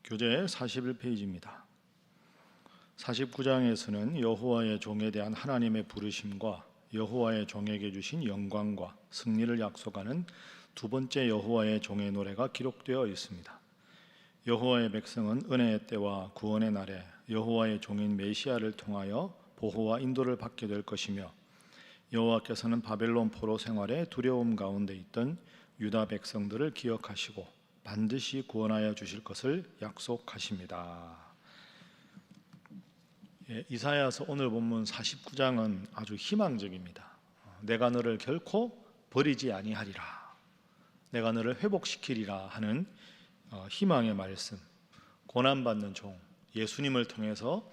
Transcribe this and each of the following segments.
교재 41페이지입니다. 49장에서는 여호와의 종에 대한 하나님의 부르심과 여호와의 종에게 주신 영광과 승리를 약속하는 두 번째 여호와의 종의 노래가 기록되어 있습니다. 여호와의 백성은 은혜의 때와 구원의 날에 여호와의 종인 메시아를 통하여 보호와 인도를 받게 될 것이며, 여호와께서는 바벨론 포로 생활의 두려움 가운데 있던 유다 백성들을 기억하시고 반드시 구원하여 주실 것을 약속하십니다. 이사야서 오늘 본문 49장은 아주 희망적입니다. 내가 너를 결코 버리지 아니하리라, 내가 너를 회복시키리라 하는 희망의 말씀. 고난받는 종 예수님을 통해서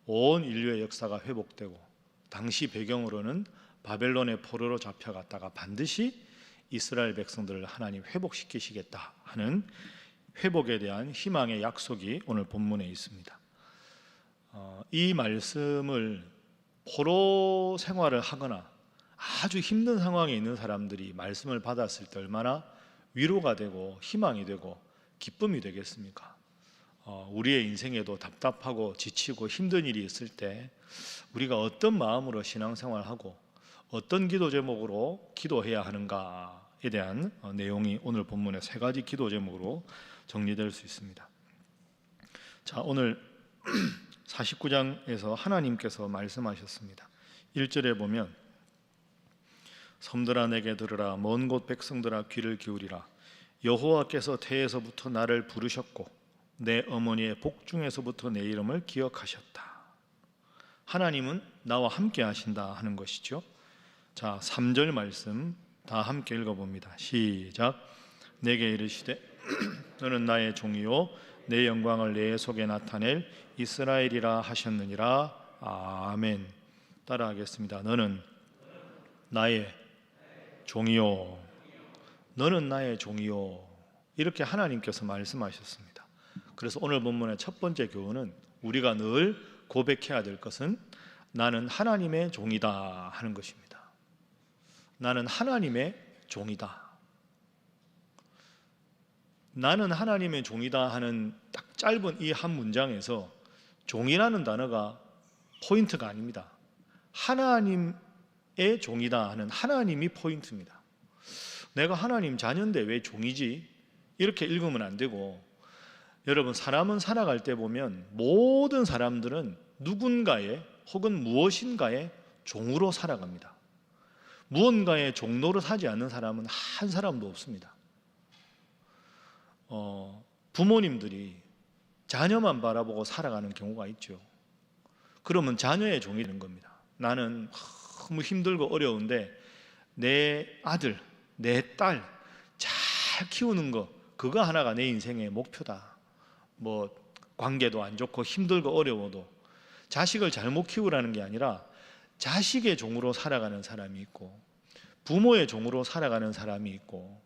온 인류의 역사가 회복되고, 당시 배경으로는 바벨론의 포로로 잡혀갔다가 반드시 이스라엘 백성들을 하나님 회복시키시겠다 하는 회복에 대한 희망의 약속이 오늘 본문에 있습니다. 이 말씀을 포로 생활을 하거나 아주 힘든 상황에 있는 사람들이 말씀을 받았을 때 얼마나 위로가 되고 희망이 되고 기쁨이 되겠습니까? 우리의 인생에도 답답하고 지치고 힘든 일이 있을 때 우리가 어떤 마음으로 신앙생활하고 어떤 기도 제목으로 기도해야 하는가에 대한 내용이 오늘 본문의 세 가지 기도 제목으로 정리될 수 있습니다. 자, 오늘 49장에서 하나님께서 말씀하셨습니다. 1절에 보면, 섬들아 내게 들으라, 먼 곳 백성들아 귀를 기울이라. 여호와께서 태에서부터 나를 부르셨고 내 어머니의 복중에서부터 내 이름을 기억하셨다. 하나님은 나와 함께 하신다 하는 것이죠. 자, 3절 말씀 다 함께 읽어봅니다. 시작. 내게 이르시되 너는 나의 종이요 내 영광을 내 속에 나타낼 이스라엘이라 하셨느니라. 아멘. 따라하겠습니다. 너는 나의 종이요, 너는 나의 종이요, 이렇게 하나님께서 말씀하셨습니다. 그래서 오늘 본문의 첫 번째 교훈은 우리가 늘 고백해야 될 것은 나는 하나님의 종이다 하는 것입니다. 나는 하나님의 종이다. 나는 하나님의 종이다 하는 딱 짧은 이 한 문장에서 종이라는 단어가 포인트가 아닙니다. 하나님의 종이다 하는 하나님이 포인트입니다. 내가 하나님 자녀인데 왜 종이지? 이렇게 읽으면 안 되고, 여러분, 사람은 살아갈 때 보면 모든 사람들은 누군가의 혹은 무엇인가의 종으로 살아갑니다. 무언가의 종노릇 하지 않는 사람은 한 사람도 없습니다. 부모님들이 자녀만 바라보고 살아가는 경우가 있죠. 그러면 자녀의 종이 되는 겁니다. 나는 너무 힘들고 어려운데 내 아들, 내 딸 잘 키우는 거, 그거 하나가 내 인생의 목표다. 관계도 안 좋고 힘들고 어려워도 자식을 잘못 키우라는 게 아니라 자식의 종으로 살아가는 사람이 있고, 부모의 종으로 살아가는 사람이 있고,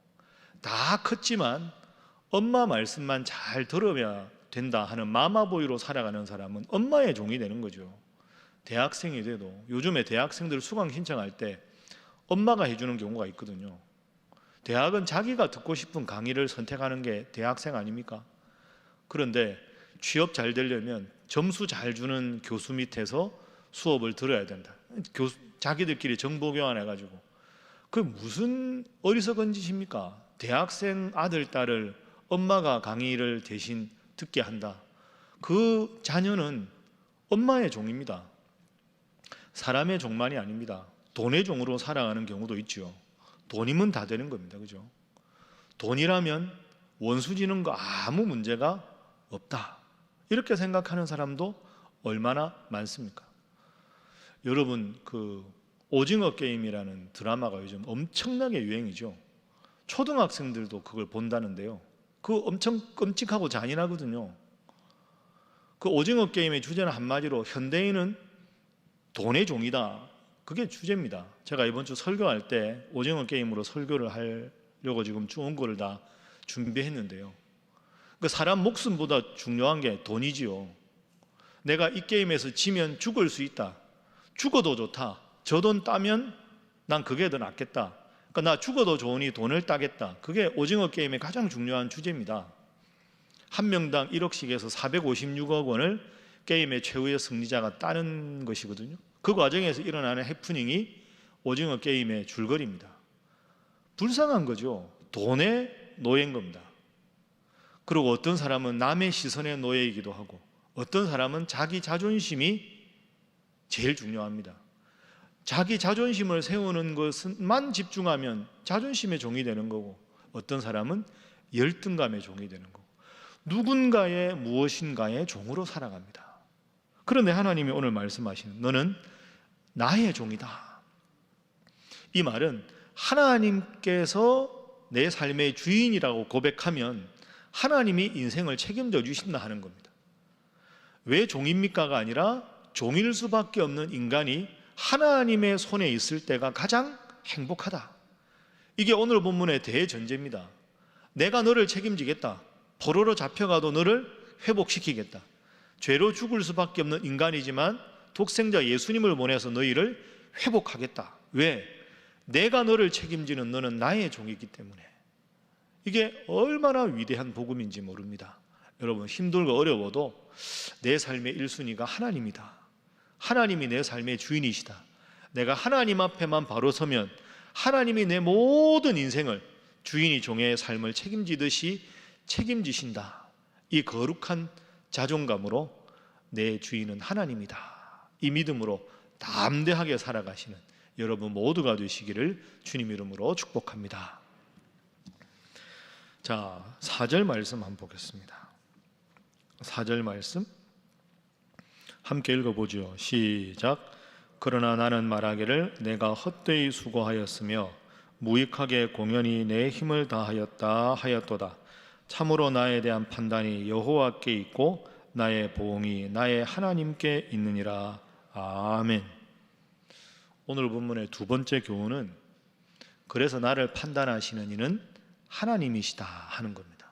다 컸지만 엄마 말씀만 잘 들어야 된다 하는 마마보이로 살아가는 사람은 엄마의 종이 되는 거죠. 대학생이 돼도 요즘에 대학생들 수강 신청할 때 엄마가 해주는 경우가 있거든요. 대학은 자기가 듣고 싶은 강의를 선택하는 게 대학생 아닙니까? 그런데 취업 잘 되려면 점수 잘 주는 교수 밑에서 수업을 들어야 된다. 자기들끼리 정보 교환해가지고. 그게 무슨 어리석은 짓입니까? 대학생 아들, 딸을 엄마가 강의를 대신 듣게 한다. 그 자녀는 엄마의 종입니다. 사람의 종만이 아닙니다. 돈의 종으로 살아가는 경우도 있죠. 돈이면 다 되는 겁니다. 그죠? 돈이라면 원수 지는 거 아무 문제가 없다, 이렇게 생각하는 사람도 얼마나 많습니까? 여러분, 오징어 게임이라는 드라마가 요즘 엄청나게 유행이죠. 초등학생들도 그걸 본다는데요, 그거 엄청 끔찍하고 잔인하거든요. 그 오징어 게임의 주제는 한마디로 현대인은 돈의 종이다, 그게 주제입니다. 제가 이번 주 설교할 때 오징어 게임으로 설교를 하려고 지금 좋은 거를 다 준비했는데요, 사람 목숨보다 중요한 게 돈이지요. 내가 이 게임에서 지면 죽을 수 있다, 죽어도 좋다, 저 돈 따면 난 그게 더 낫겠다, 나 죽어도 좋으니 돈을 따겠다, 그게 오징어 게임의 가장 중요한 주제입니다. 한 명당 1억씩에서 456억 원을 게임의 최후의 승리자가 따는 것이거든요. 그 과정에서 일어나는 해프닝이 오징어 게임의 줄거리입니다. 불쌍한 거죠. 돈의 노예인 겁니다. 그리고 어떤 사람은 남의 시선의 노예이기도 하고, 어떤 사람은 자기 자존심이 제일 중요합니다. 자기 자존심을 세우는 것만 집중하면 자존심의 종이 되는 거고, 어떤 사람은 열등감의 종이 되는 거고, 누군가의 무엇인가의 종으로 살아갑니다. 그런데 하나님이 오늘 말씀하시는 너는 나의 종이다. 이 말은 하나님께서 내 삶의 주인이라고 고백하면 하나님이 인생을 책임져 주신다 하는 겁니다. 왜 종입니까가 아니라 종일 수밖에 없는 인간이 하나님의 손에 있을 때가 가장 행복하다. 이게 오늘 본문의 대전제입니다. 내가 너를 책임지겠다. 포로로 잡혀가도 너를 회복시키겠다. 죄로 죽을 수밖에 없는 인간이지만 독생자 예수님을 보내서 너희를 회복하겠다. 왜? 내가 너를 책임지는 너는 나의 종이기 때문에. 이게 얼마나 위대한 복음인지 모릅니다. 여러분, 힘들고 어려워도 내 삶의 1순위가 하나님이다. 하나님이 내 삶의 주인이시다. 내가 하나님 앞에만 바로 서면 하나님이 내 모든 인생을 주인이 종의 삶을 책임지듯이 책임지신다. 이 거룩한 자존감으로 내 주인은 하나님이다. 이 믿음으로 담대하게 살아가시는 여러분 모두가 되시기를 주님 이름으로 축복합니다. 자, 4절 말씀 한번 보겠습니다. 4절 말씀 함께 읽어보죠. 시작. 그러나 나는 말하기를 내가 헛되이 수고하였으며 무익하게 공연히 내 힘을 다하였다 하였도다. 참으로 나에 대한 판단이 여호와께 있고 나의 보응이 나의 하나님께 있느니라. 아멘. 오늘 본문의 두 번째 교훈은 그래서 나를 판단하시는 이는 하나님이시다 하는 겁니다.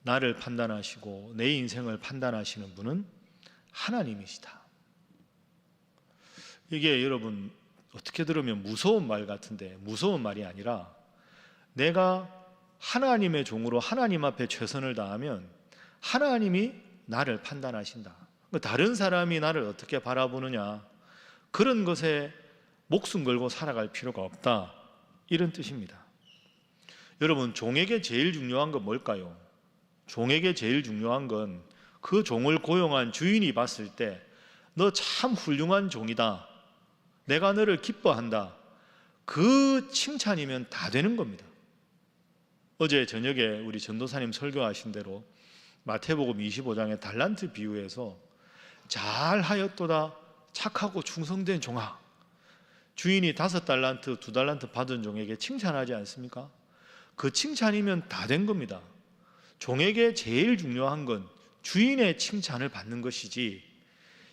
나를 판단하시고 내 인생을 판단하시는 분은 하나님이시다. 이게 여러분 어떻게 들으면 무서운 말 같은데 무서운 말이 아니라 내가 하나님의 종으로 하나님 앞에 최선을 다하면 하나님이 나를 판단하신다. 다른 사람이 나를 어떻게 바라보느냐 그런 것에 목숨 걸고 살아갈 필요가 없다, 이런 뜻입니다. 여러분, 종에게 제일 중요한 건 뭘까요? 종에게 제일 중요한 건 그 종을 고용한 주인이 봤을 때 너 참 훌륭한 종이다, 내가 너를 기뻐한다, 그 칭찬이면 다 되는 겁니다. 어제 저녁에 우리 전도사님 설교하신 대로 마태복음 25장의 달란트 비유에서 잘하였도다 착하고 충성된 종아, 주인이 5달란트 2달란트 받은 종에게 칭찬하지 않습니까? 그 칭찬이면 다 된 겁니다. 종에게 제일 중요한 건 주인의 칭찬을 받는 것이지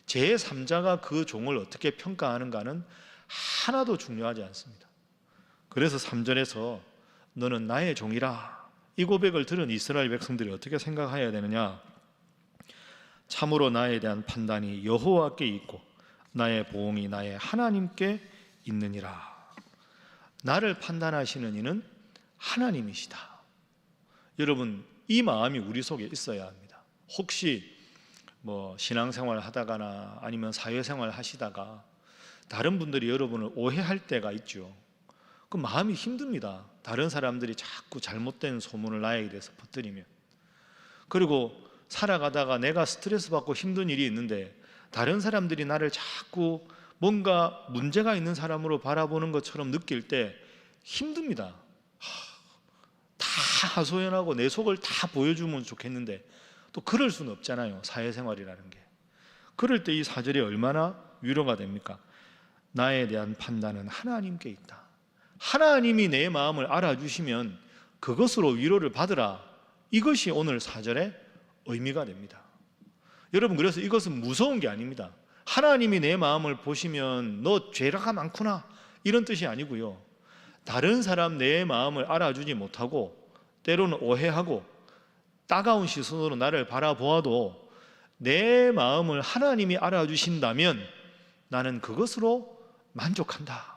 제3자가 그 종을 어떻게 평가하는가는 하나도 중요하지 않습니다. 그래서 3절에서 너는 나의 종이라, 이 고백을 들은 이스라엘 백성들이 어떻게 생각해야 되느냐? 참으로 나에 대한 판단이 여호와께 있고 나의 보응이 나의 하나님께 있느니라. 나를 판단하시는 이는 하나님이시다. 여러분, 이 마음이 우리 속에 있어야 합니다. 혹시 신앙생활 하다가나 아니면 사회생활 하시다가 다른 분들이 여러분을 오해할 때가 있죠. 그 마음이 힘듭니다. 다른 사람들이 자꾸 잘못된 소문을 나에 대해서 퍼뜨리면. 그리고 살아가다가 내가 스트레스 받고 힘든 일이 있는데 다른 사람들이 나를 자꾸 뭔가 문제가 있는 사람으로 바라보는 것처럼 느낄 때 힘듭니다. 다 하소연하고 내 속을 다 보여주면 좋겠는데 또 그럴 수는 없잖아요, 사회생활이라는 게. 그럴 때 이 4절이 얼마나 위로가 됩니까? 나에 대한 판단은 하나님께 있다. 하나님이 내 마음을 알아주시면 그것으로 위로를 받으라. 이것이 오늘 4절의 의미가 됩니다. 여러분, 그래서 이것은 무서운 게 아닙니다. 하나님이 내 마음을 보시면 너 죄가 많구나, 이런 뜻이 아니고요. 다른 사람 내 마음을 알아주지 못하고 때로는 오해하고 따가운 시선으로 나를 바라보아도 내 마음을 하나님이 알아주신다면 나는 그것으로 만족한다.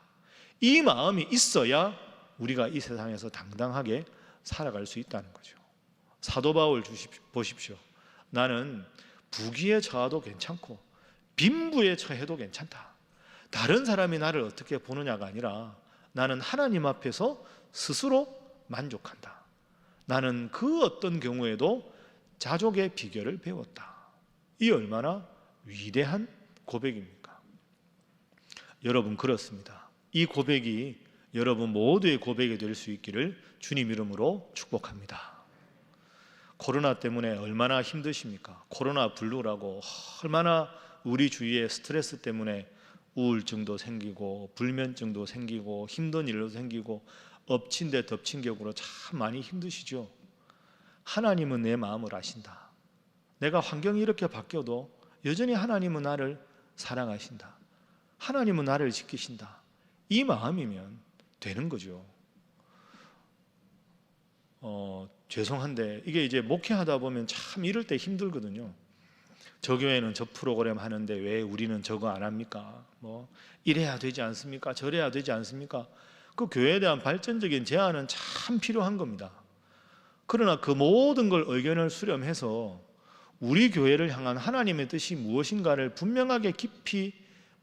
이 마음이 있어야 우리가 이 세상에서 당당하게 살아갈 수 있다는 거죠. 사도 바울 보십시오. 나는 부귀에 처해도 괜찮고 빈부에 처해도 괜찮다. 다른 사람이 나를 어떻게 보느냐가 아니라 나는 하나님 앞에서 스스로 만족한다. 나는 그 어떤 경우에도 자족의 비결을 배웠다. 이 얼마나 위대한 고백입니까? 여러분, 그렇습니다. 이 고백이 여러분 모두의 고백이 될 수 있기를 주님 이름으로 축복합니다. 코로나 때문에 얼마나 힘드십니까? 코로나 블루라고 얼마나 우리 주위에 스트레스 때문에 우울증도 생기고 불면증도 생기고 힘든 일도 생기고 엎친 데 덮친 격으로 참 많이 힘드시죠? 하나님은 내 마음을 아신다. 내가 환경이 이렇게 바뀌어도 여전히 하나님은 나를 사랑하신다. 하나님은 나를 지키신다. 이 마음이면 되는 거죠. 죄송한데 이게 이제 목회하다 보면 참 이럴 때 힘들거든요. 저 교회는 저 프로그램 하는데 왜 우리는 저거 안 합니까? 뭐 이래야 되지 않습니까? 저래야 되지 않습니까? 그 교회에 대한 발전적인 제안은 참 필요한 겁니다. 그러나 그 모든 걸 의견을 수렴해서 우리 교회를 향한 하나님의 뜻이 무엇인가를 분명하게 깊이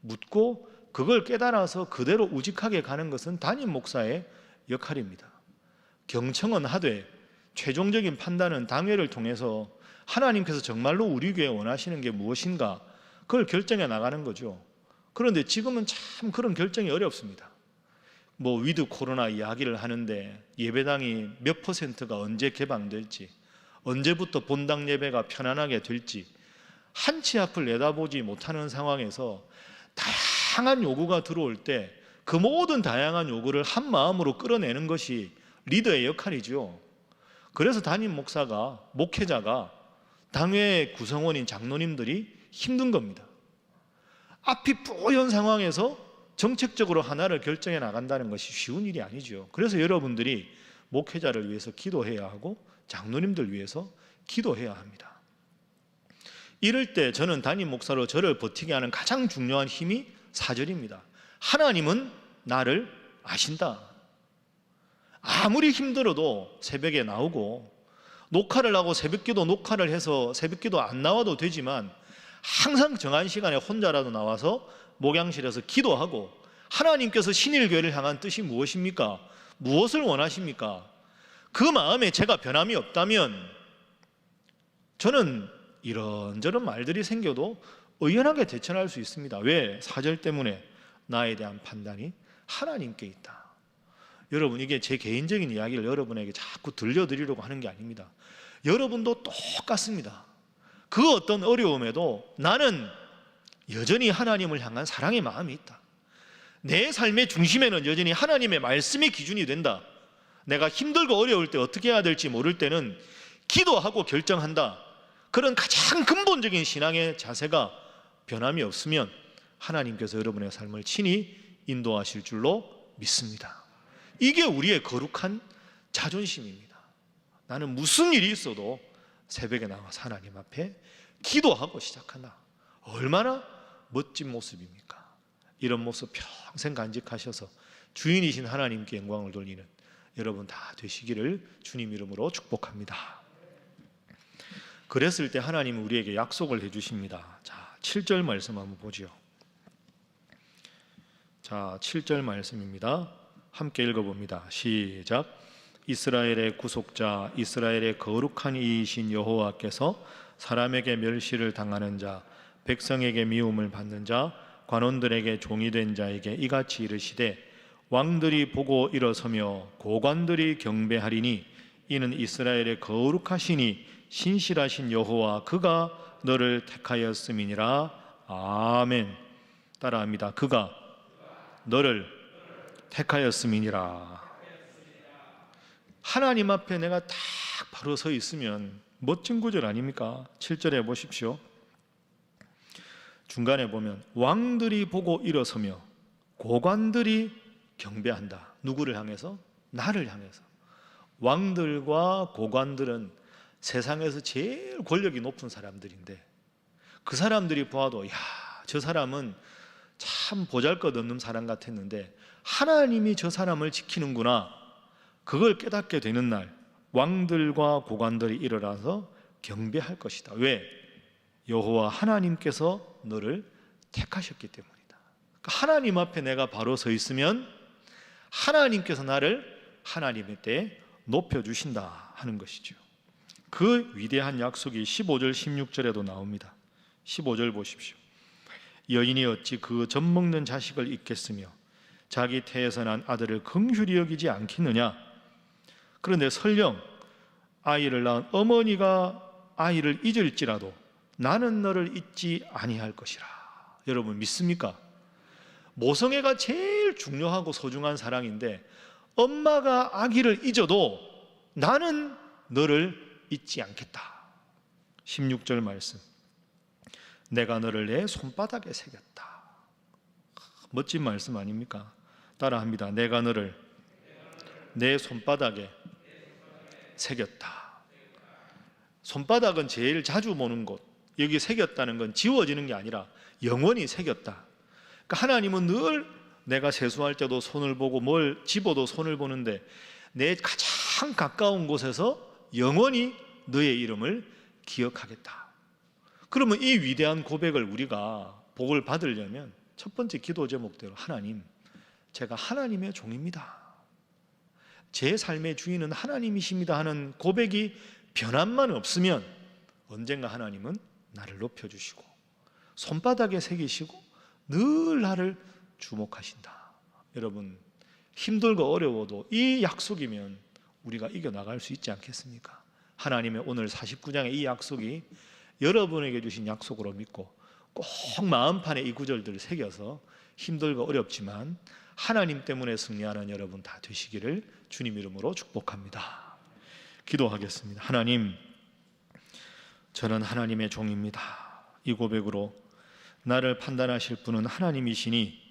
묻고 그걸 깨달아서 그대로 우직하게 가는 것은 담임 목사의 역할입니다. 경청은 하되 최종적인 판단은 당회를 통해서 하나님께서 정말로 우리 교회에 원하시는 게 무엇인가 그걸 결정해 나가는 거죠. 그런데 지금은 참 그런 결정이 어렵습니다. 뭐 위드 코로나 이야기를 하는데 예배당이 몇 %가 언제 개방될지, 언제부터 본당 예배가 편안하게 될지 한 치 앞을 내다보지 못하는 상황에서 다양한 요구가 들어올 때 그 모든 다양한 요구를 한 마음으로 끌어내는 것이 리더의 역할이죠. 그래서 담임 목사가, 목회자가, 당회 구성원인 장로님들이 힘든 겁니다. 앞이 뿌연 상황에서 정책적으로 하나를 결정해 나간다는 것이 쉬운 일이 아니죠. 그래서 여러분들이 목회자를 위해서 기도해야 하고 장로님들 위해서 기도해야 합니다. 이럴 때 저는 담임 목사로 저를 버티게 하는 가장 중요한 힘이 4절입니다. 하나님은 나를 아신다. 아무리 힘들어도 새벽에 나오고 녹화를 하고 새벽기도 녹화를 해서 새벽기도 안 나와도 되지만 항상 정한 시간에 혼자라도 나와서 목양실에서 기도하고 하나님께서 신일교회를 향한 뜻이 무엇입니까? 무엇을 원하십니까? 그 마음에 제가 변함이 없다면 저는 이런저런 말들이 생겨도 의연하게 대처할 수 있습니다. 왜? 4절 때문에 나에 대한 판단이 하나님께 있다. 여러분, 이게 제 개인적인 이야기를 여러분에게 자꾸 들려드리려고 하는 게 아닙니다. 여러분도 똑같습니다. 그 어떤 어려움에도 나는 여전히 하나님을 향한 사랑의 마음이 있다. 내 삶의 중심에는 여전히 하나님의 말씀이 기준이 된다. 내가 힘들고 어려울 때 어떻게 해야 될지 모를 때는 기도하고 결정한다. 그런 가장 근본적인 신앙의 자세가 변함이 없으면 하나님께서 여러분의 삶을 친히 인도하실 줄로 믿습니다. 이게 우리의 거룩한 자존심입니다. 나는 무슨 일이 있어도 새벽에 나와서 하나님 앞에 기도하고 시작한다. 얼마나 멋진 모습입니까? 이런 모습 평생 간직하셔서 주인이신 하나님께 영광을 돌리는 여러분 다 되시기를 주님 이름으로 축복합니다. 그랬을 때 하나님은 우리에게 약속을 해주십니다. 자, 7절 말씀 한번 보죠. 자, 7절 말씀입니다. 함께 읽어봅니다. 시작. 이스라엘의 구속자, 이스라엘의 거룩한 이이신 여호와께서 사람에게 멸시를 당하는 자, 백성에게 미움을 받는 자, 관원들에게 종이 된 자에게 이같이 이르시되 왕들이 보고 일어서며 고관들이 경배하리니 이는 이스라엘의 거룩하시니 신실하신 여호와 그가 너를 택하였음이니라. 아멘. 따라합니다. 그가 너를 택하였음이니라. 하나님 앞에 내가 딱 바로 서 있으면 멋진 구절 아닙니까? 7절에 보십시오. 중간에 보면 왕들이 보고 일어서며 고관들이 경배한다. 누구를 향해서? 나를 향해서. 왕들과 고관들은 세상에서 제일 권력이 높은 사람들인데 그 사람들이 보아도 야, 저 사람은 참 보잘것없는 사람 같았는데 하나님이 저 사람을 지키는구나, 그걸 깨닫게 되는 날, 왕들과 고관들이 일어나서 경배할 것이다. 왜? 여호와 하나님께서 너를 택하셨기 때문이다. 그러니까 하나님 앞에 내가 바로 서 있으면 하나님께서 나를 하나님의 때에 높여주신다 하는 것이죠. 그 위대한 약속이 15절 16절에도 나옵니다. 15절 보십시오. 여인이 어찌 그 젖먹는 자식을 잊겠으며 자기 태에서 난 아들을 긍휼히 여기지 않겠느냐. 그런데 설령 아이를 낳은 어머니가 아이를 잊을지라도 나는 너를 잊지 아니할 것이라. 여러분 믿습니까? 모성애가 제일 중요하고 소중한 사랑인데 엄마가 아기를 잊어도 나는 너를 잊지 않겠다. 16절 말씀. 내가 너를 내 손바닥에 새겼다. 멋진 말씀 아닙니까? 따라합니다. 내가 너를 내 손바닥에 새겼다. 손바닥은 제일 자주 보는 곳. 여기 새겼다는 건 지워지는 게 아니라 영원히 새겼다. 그러니까 하나님은 늘 내가 세수할 때도 손을 보고 뭘 집어도 손을 보는데 내 가장 가까운 곳에서 영원히 너의 이름을 기억하겠다. 그러면 이 위대한 고백을 우리가 복을 받으려면 첫 번째 기도 제목대로 하나님, 제가 하나님의 종입니다. 제 삶의 주인은 하나님이십니다 하는 고백이 변함만 없으면 언젠가 하나님은 나를 높여주시고 손바닥에 새기시고 늘 나를 주목하신다. 여러분 힘들고 어려워도 이 약속이면 우리가 이겨나갈 수 있지 않겠습니까? 하나님의 오늘 49장의 이 약속이 여러분에게 주신 약속으로 믿고 꼭 마음판에 이 구절들을 새겨서 힘들고 어렵지만 하나님 때문에 승리하는 여러분 다 되시기를 주님 이름으로 축복합니다. 기도하겠습니다. 하나님, 저는 하나님의 종입니다. 이 고백으로 나를 판단하실 분은 하나님이시니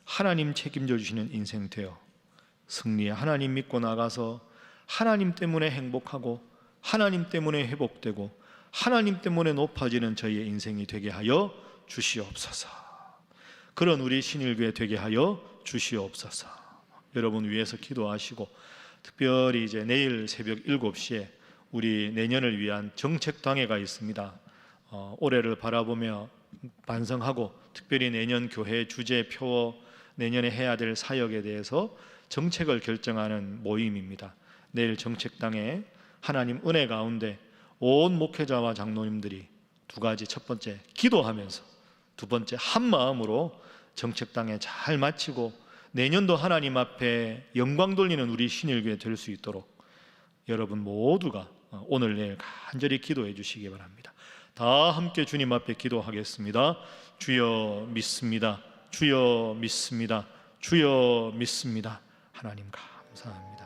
하나님 책임져 주시는 인생 되어 승리에 하나님 믿고 나가서 하나님 때문에 행복하고 하나님 때문에 회복되고 하나님 때문에 높아지는 저희의 인생이 되게 하여 주시옵소서. 그런 우리 신일교회 되게 하여 주시옵소서. 여러분 위해서 기도하시고 특별히 이제 내일 새벽 7시에 우리 내년을 위한 정책당회가 있습니다. 올해를 바라보며 반성하고 특별히 내년 교회 주제 표 내년에 해야 될 사역에 대해서 정책을 결정하는 모임입니다. 내일 정책당에 하나님 은혜 가운데 온 목회자와 장로님들이 두 가지, 첫 번째 기도하면서 두 번째 한 마음으로 정책당에 잘 마치고 내년도 하나님 앞에 영광 돌리는 우리 신일교회 될 수 있도록 여러분 모두가 오늘 내일 간절히 기도해 주시기 바랍니다. 다 함께 주님 앞에 기도하겠습니다. 주여 믿습니다. 주여 믿습니다. 주여 믿습니다. 하나님 감사합니다.